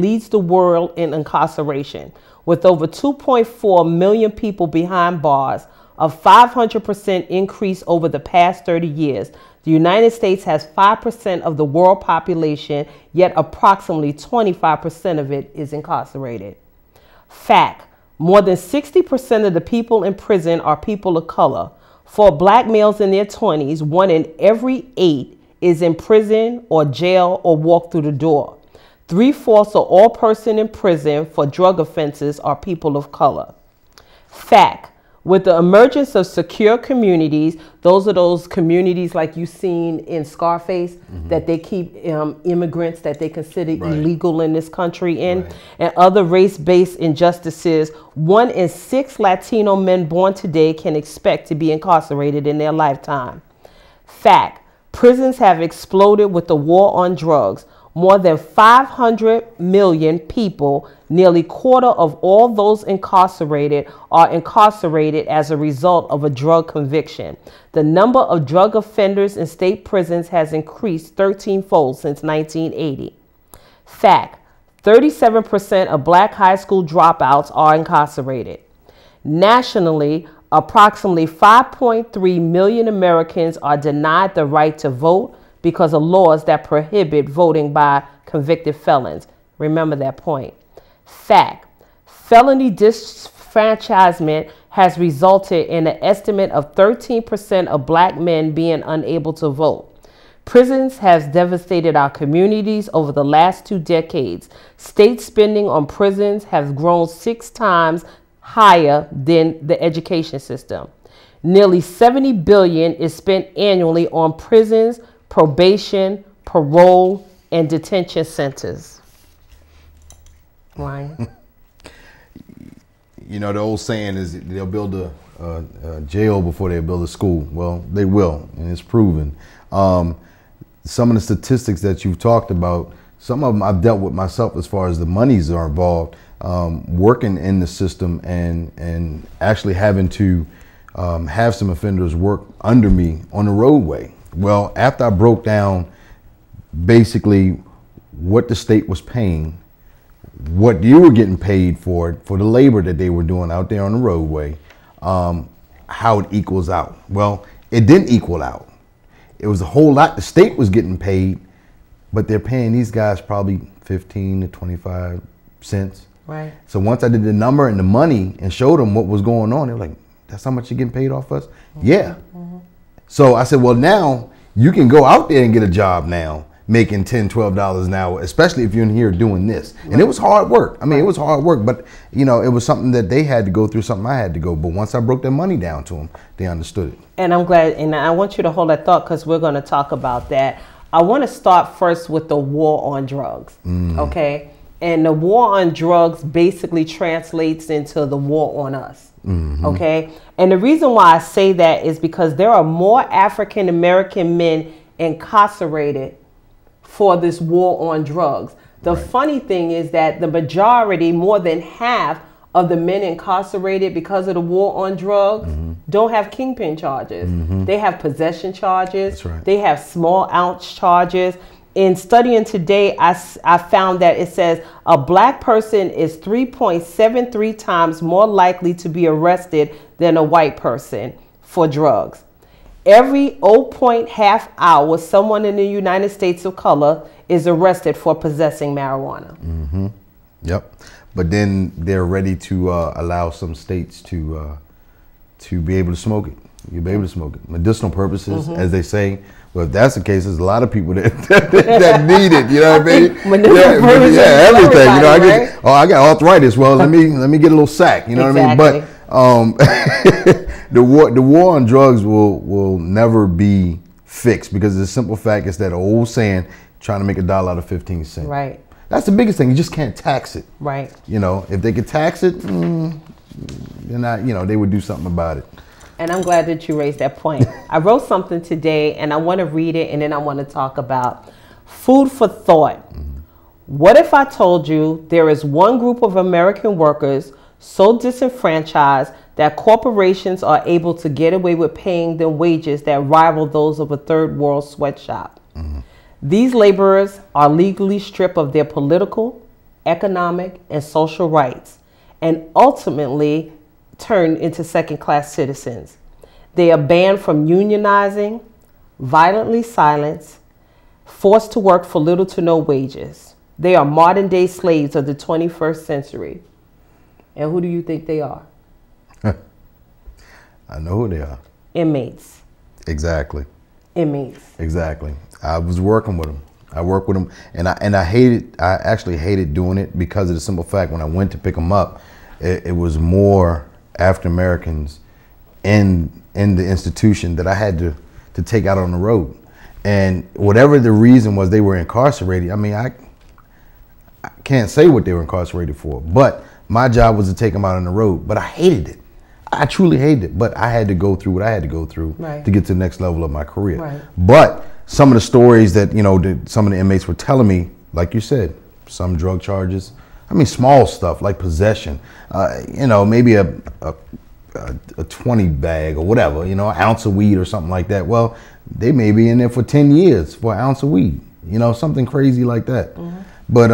leads the world in incarceration, with over 2.4 million people behind bars, a 500% increase over the past 30 years. The United States has 5% of the world population, yet approximately 25% of it is incarcerated. Fact: more than 60% of the people in prison are people of color. For black males in their 20s, 1 in every 8 is in prison or jail or walk through the door. 3/4 of all persons in prison for drug offenses are people of color. Fact: with the emergence of secure communities, those are those communities like you've seen in Scarface, that they keep immigrants that they consider illegal in this country in, and other race-based injustices, 1 in 6 Latino men born today can expect to be incarcerated in their lifetime. Fact: prisons have exploded with the war on drugs. More than 500 million people, nearly a quarter of all those incarcerated, are incarcerated as a result of a drug conviction. The number of drug offenders in state prisons has increased 13-fold since 1980. Fact: 37% of black high school dropouts are incarcerated. Nationally, approximately 5.3 million Americans are denied the right to vote because of laws that prohibit voting by convicted felons. Remember that point. Fact: felony disenfranchisement has resulted in an estimate of 13% of black men being unable to vote. Prisons has devastated our communities over the last 2 decades. State spending on prisons has grown 6 times higher than the education system. Nearly $70 billion is spent annually on prisons, probation, parole, and detention centers. Ryan? You know, the old saying is they'll build a jail before they build a school. Well, they will, and it's proven. Some of the statistics that you've talked about, some of them I've dealt with myself as far as the monies are involved, working in the system and actually having to have some offenders work under me on the roadway. Well, after I broke down basically what the state was paying, what you were getting paid for the labor that they were doing out there on the roadway, how it equals out. Well, it didn't equal out. It was a whole lot the state was getting paid, but they're paying these guys probably 15 to 25 cents. Right. So once I did the number and the money and showed them what was going on, they were like, that's how much you're getting paid off us? Yeah. So I said, well, now you can go out there and get a job now, making $10, $12 an hour, especially if you're in here doing this. And it was hard work. I mean, it was hard work, but you know, it was something that they had to go through, something I had to go. But once I broke their money down to them, they understood it. And I'm glad, and I want you to hold that thought because we're going to talk about that. I want to start first with the war on drugs, okay? And the war on drugs basically translates into the war on us. Okay. And the reason why I say that is because there are more African American men incarcerated for this war on drugs. The funny thing is that the majority, more than half of the men incarcerated because of the war on drugs, don't have kingpin charges. They have possession charges. They have small ounce charges. In studying today, I found that it says a black person is 3.73 times more likely to be arrested than a white person for drugs. Every 0.5 hour, someone in the United States of color is arrested for possessing marijuana. Yep. But then they're ready to allow some states to be able to smoke it. You'll be able to smoke it. Medicinal purposes, as they say. Well, if that's the case, there's a lot of people that need it. You know what I mean? Yeah, everything. You know, I got arthritis. Well, let me get a little sack. You know what I mean? But the war on drugs will never be fixed because the simple fact is that old saying, trying to make $1 out of 15 cents. Right. That's the biggest thing. You just can't tax it. Right. You know, if they could tax it, they're not. You know, they would do something about it. And I'm glad that you raised that point. I wrote something today and I want to read it and then I want to talk about food for thought. What if I told you there is one group of American workers so disenfranchised that corporations are able to get away with paying them wages that rival those of a third world sweatshop? These laborers are legally stripped of their political, economic, and social rights, and ultimately turned into second-class citizens. They are banned from unionizing, violently silenced, forced to work for little to no wages. They are modern-day slaves of the 21st century. And who do you think they are? I know who they are. Inmates. Exactly. Inmates. Exactly. I was working with them. I worked with them, and I hated. I actually hated doing it because of the simple fact when I went to pick them up, it was more African Americans in the institution that I had to take out on the road, and whatever the reason was, they were incarcerated. I mean, I can't say what they were incarcerated for, but my job was to take them out on the road. But I hated it. I truly hated it, but I had to go through what I had to go through to get to the next level of my career. Right. But some of the stories that, some of the inmates were telling me, like you said, some drug charges. I mean, small stuff like possession, maybe a 20 bag or whatever, an ounce of weed or something like that. Well, they may be in there for 10 years for an ounce of weed, something crazy like that. Mm-hmm. But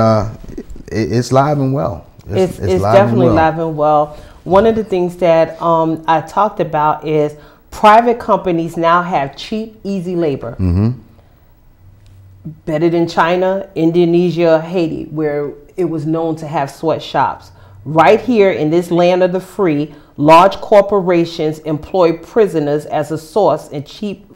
it's live and well. It's definitely live and well. One of the things that I talked about is private companies now have cheap, easy labor. Mm-hmm. Better than China, Indonesia, Haiti, where it was known to have sweatshops. Right here in this land of the free, large corporations employ prisoners as a source and cheap